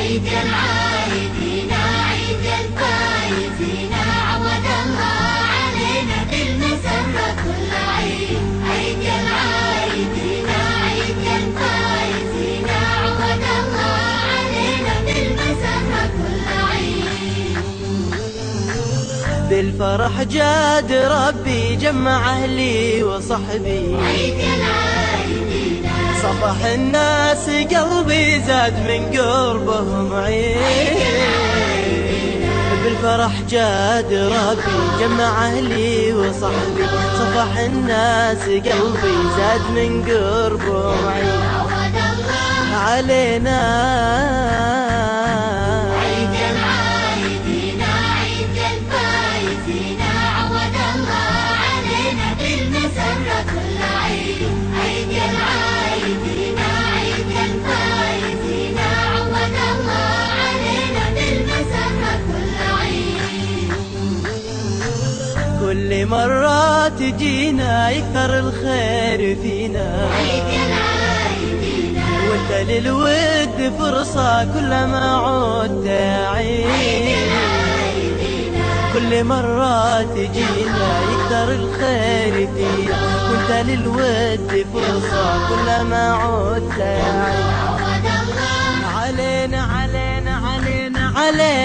عيد العايدين عيد الفايزين، عود الله علينا بالمسرة كل عيد. عيد العايدين عيد الفايزين، عود الله علينا بالمسرة كل عيد. بالفرح جاد ربي جمع أهلي وصحبي، عيد العايدين صبح الناس قلبي زاد من قربهم عيد. بالفرح جاد ربي جمع أهلي وصحبي، صبح الناس قلبي زاد من قربهم عيد. عود الله علينا عيد العايدين عيد الفايزين، عود الله علينا بالمسرة كل عيد. عيد العايدين عيد الفايزين، عود الله علينا بالمسرة كل عيد. كل مرة تجينا يكثر الخير فينا، عيد العايدين وانت للود فرصة كلما عدت عيد. كل مرة تجينا يكثر الخير فينا، وانت للود فرصة كلما عدت عيد. عود الله علينا علينا علينا علينا